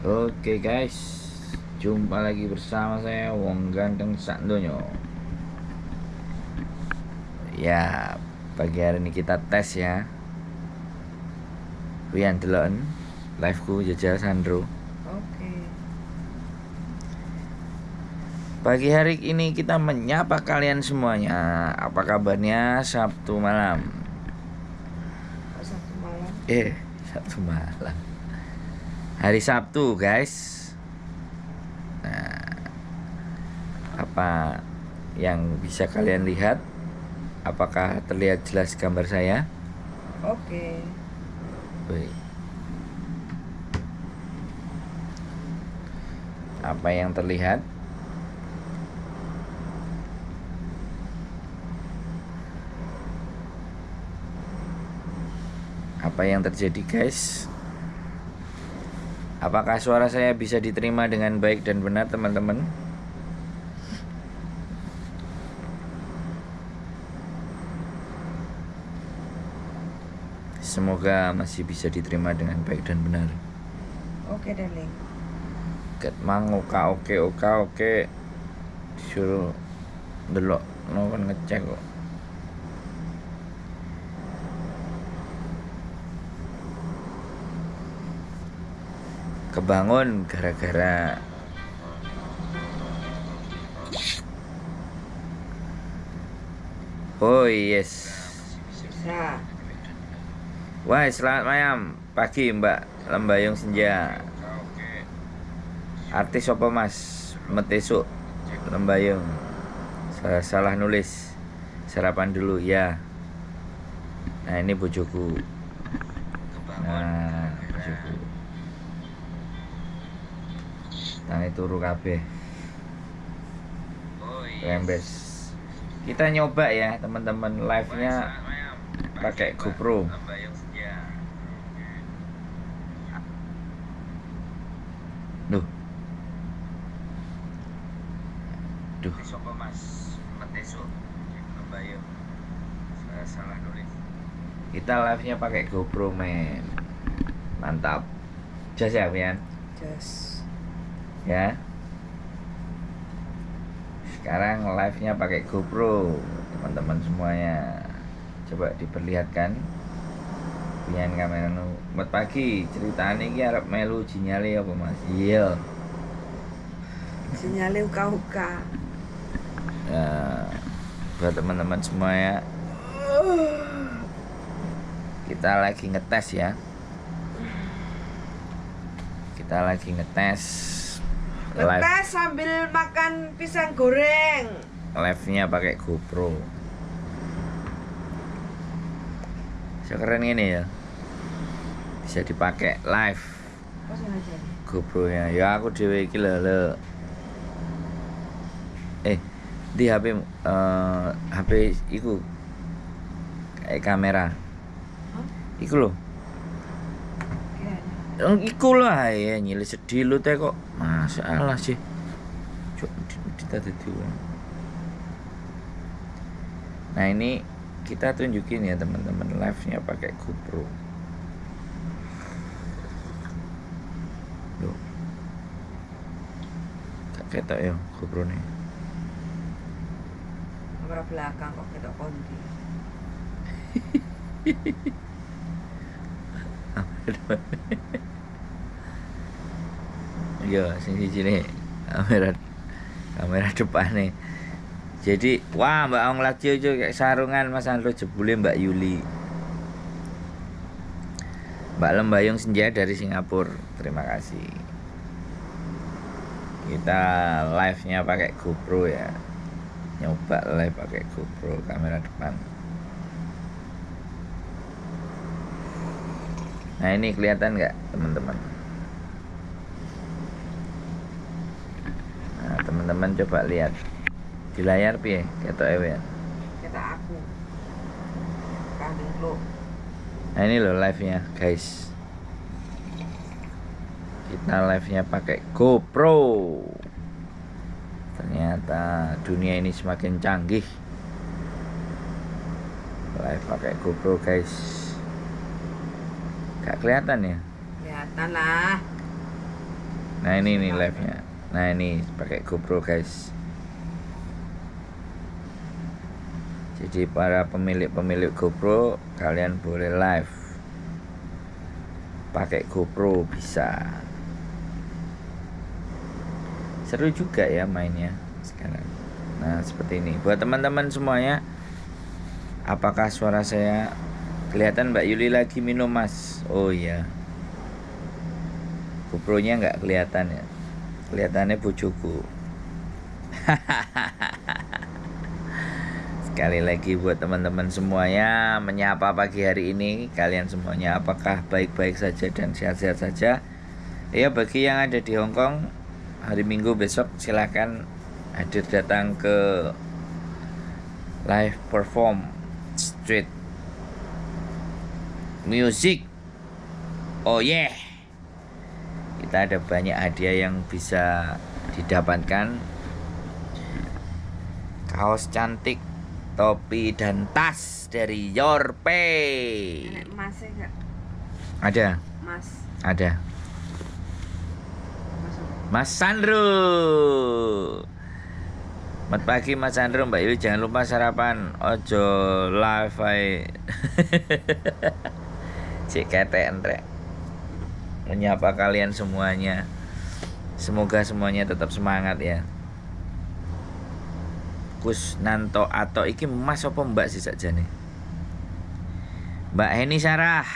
Oke guys, jumpa lagi bersama saya Wong Ganteng sak donya. Ya, pagi hari ini kita tes ya. Wian deloken liveku Jajal Sandro. Oke. Pagi hari ini kita menyapa kalian semuanya. Apa kabarnya Sabtu malam? Sabtu malam. Sabtu malam. Hari Sabtu guys. Nah, apa yang bisa kalian lihat? Apakah terlihat jelas gambar saya? Oke. Wih. Apa yang terlihat? Apa yang terjadi guys? Apakah suara saya bisa diterima dengan baik dan benar teman-teman? Semoga masih bisa diterima dengan baik dan benar. Oke, darling. Ket mang oke. Disuruh delok nonton ngecek kok. Kebangun gara-gara oh yes. Bisa. Wah, selamat malam pagi Mbak Lembayung Senja. Artis apa Mas? Metesuk Lembayung. Salah nulis. Sarapan dulu ya. Nah, ini bojoku. Nah, bojoku. Tangi turu kabeh. Rembes. Kita nyoba ya teman-teman, live-nya pakai GoPro. Duh. Kita live-nya pakai GoPro men. Mantap. Jas ya, Pian? Just. Ya. Sekarang live-nya pakai GoPro, teman-teman semuanya. Coba diperlihatkan. Pian kamera nu. Selamat pagi. Ceritanya iki arep melu jinyale apa Mas? Iya. Sinyalnya uka-uka. Nah, buat teman-teman semua ya. Kita lagi ngetes ya. Kita lagi ngetes live. Ngetes sambil makan pisang goreng. Live-nya pakai GoPro. Sekeren ini ya. Bisa dipakai live GoPro-nya. Ya aku dhewe iki lho. Di HP HP iku kayak kamera. Iku lho. Iku lah ya nyilih sedih lu teh kok. Masalah sih. Cuk ditadi wong. Nah, ini kita tunjukin ya teman-teman live-nya pakai GoPro. Loh. Gak ketok ya GoPro nih. Kamera belakang kok ketok kondi. Iya, sini kamera depan nih. Jadi, wah Mbak Ong lagi aja kayak sarungan Mas Andro jebule Mbak Yuli. Mbak Lembayung Senja dari Singapura. Terima kasih. Kita live-nya pakai GoPro ya. Nyoba live pakai GoPro kamera depan. Nah, ini kelihatan nggak teman-teman? Nah, teman-teman coba lihat di layar piye ketok ewe. Kata aku. Kandung lo. Nah, ini loh live-nya guys. Kita live-nya pakai GoPro. Ternyata dunia ini semakin canggih. Live pakai GoPro guys. Gak kelihatan ya? Kelihatan lah. Nah ini nih live-nya. Nah ini pakai GoPro guys. Jadi para pemilik GoPro, kalian boleh live pakai GoPro, bisa. Seru juga ya mainnya sekarang. Nah seperti ini. Buat teman-teman semuanya, apakah suara saya kelihatan? Mbak Yuli lagi minum mas. Oh iya, GoPro-nya nggak kelihatan ya. Kelihatannya bojoku. Sekali lagi buat teman-teman semuanya, menyapa pagi hari ini. Kalian semuanya apakah baik-baik saja dan sehat-sehat saja? Ya, bagi yang ada di Hongkong, hari Minggu besok silakan hadir datang ke live perform street music. Oh yeah, kita ada banyak hadiah yang bisa didapatkan. Kaos cantik, topi dan tas dari Your Pay. Enak masnya enggak? Ada, Mas. ada. Mas apa? Mas Sandro. Selamat pagi Mas Sandro, Mbak Yuli jangan lupa sarapan. Ojo live ae. Cek ketek entrek. Menyapa kalian semuanya. Semoga semuanya tetap semangat ya. Kus Nanto atau iki Mas apa Mbak sih sakjane? Mbak Heni Sarah.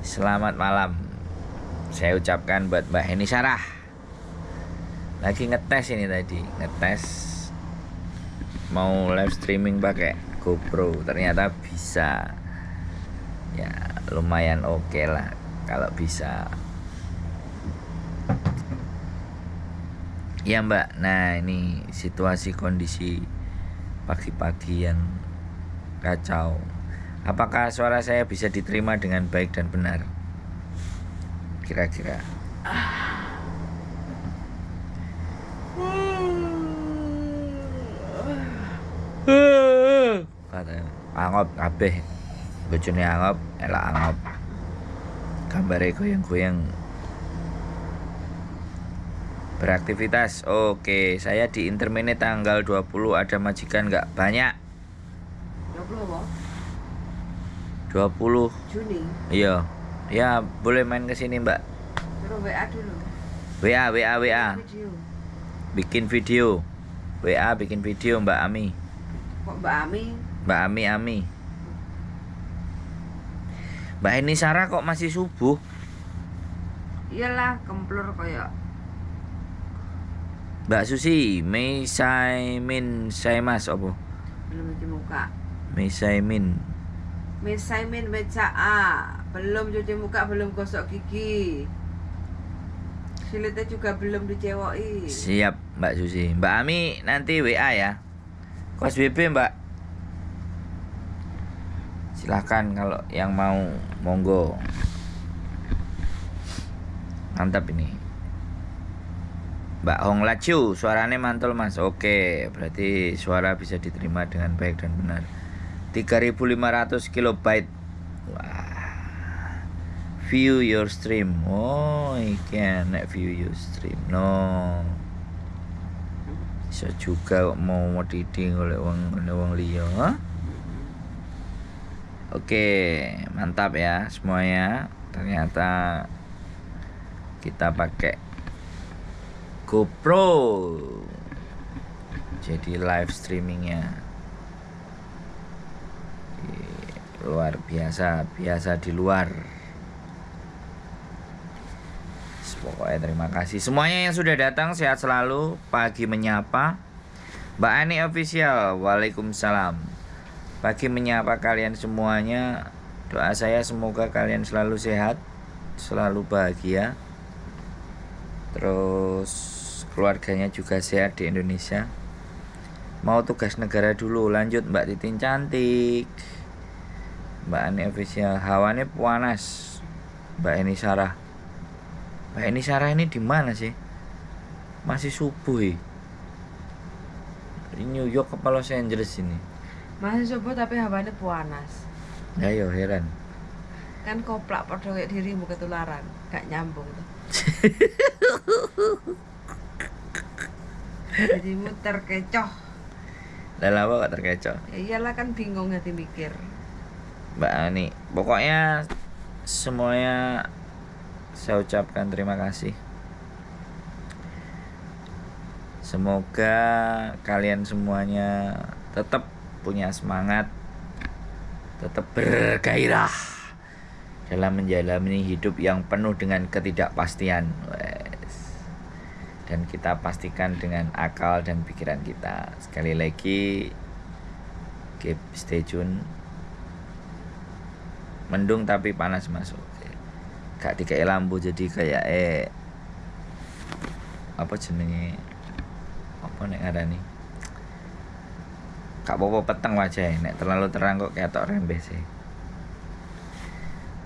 Selamat malam. Saya ucapkan buat Mbak Heni Sarah. Lagi ngetes ini tadi, ngetes mau live streaming pakai GoPro, ternyata bisa. Ya, lumayan oke lah kalau bisa. Ya Mbak, nah ini situasi kondisi pagi-pagi yang kacau. Apakah suara saya bisa diterima dengan baik dan benar? Kira-kira. Kata angop kabeh. Bojone angop, elak angop. Gambare goyang-goyang. Beraktivitas. Oke, saya di Intermini tanggal 20 ada majikan nggak banyak. 20 apa? 20. Juni. Iya. Ya, boleh main ke sini, Mbak. Terus WA dulu. WA. Video. Bikin video. WA bikin video Mbak Ami. Kok Mbak Ami? Mbak Ami. Mbak Heni Sarah kok masih subuh? Iyalah, kemplur kayak Mbak Susi, Mesaimin Saimas apa? belum cuci muka. Mesaimin. Mesaimin meja A. Belum cuci muka, belum gosok gigi. Silitnya juga belum dicewoki. Siap Mbak Susi. Mbak Ami nanti WA ya. Kos BB Mbak. Silahkan kalau yang mau, monggo. Mantap ini. Mbak Hong Lacu, suaranya mantul mas. Oke, berarti suara bisa diterima dengan baik dan benar. 3500 kilobyte. Wah. View your stream. Oh, iki enak view your stream. No. Bisa juga kok mau diding oleh wong liya. Oke, mantap ya semuanya. Ternyata kita pakai GoPro. Jadi live streamingnya luar biasa di luar. Pokoknya terima kasih semuanya yang sudah datang, sehat selalu. Pagi menyapa Mbak Ani Official. Waalaikumsalam. Pagi menyapa kalian semuanya. Doa saya semoga kalian selalu sehat, selalu bahagia. Terus keluarganya juga sehat di Indonesia. Mau tugas negara dulu, lanjut Mbak Titin cantik. Mbak Ani Official, hawanya panas. Mbak Eni Sarah. Mbak Eni Sarah ini di mana sih? Masih subuh ya? Di New York apa Los Angeles ini? Masih subuh tapi hawanya panas. Ya yo heran. Kan koplak padha kayak dirimu ketularan, gak nyambung tuh. Jadi muter kecoh. Lah apa kok terkecoh? Ya iyalah kan bingung hati mikir. Mbak Ani, pokoknya semuanya saya ucapkan terima kasih. Semoga kalian semuanya tetap punya semangat, tetap bergairah dalam menjalani hidup yang penuh dengan ketidakpastian. Dan kita pastikan dengan akal dan pikiran kita. Sekali lagi, keep stay tune. Mendung tapi panas masuk. Gak dikai lampu jadi kayak apa jenenge? Apa nek ngarani? Gak apa-apa peteng wajah nek terlalu terang kok ketok rembes sih.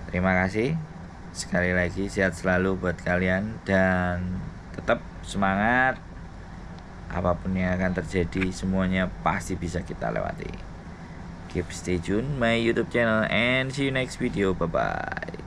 Terima kasih. Sekali lagi sehat selalu buat kalian dan tetap semangat. Apapun yang akan terjadi semuanya pasti bisa kita lewati. Keep stay tune my YouTube channel and see you next video. Bye bye.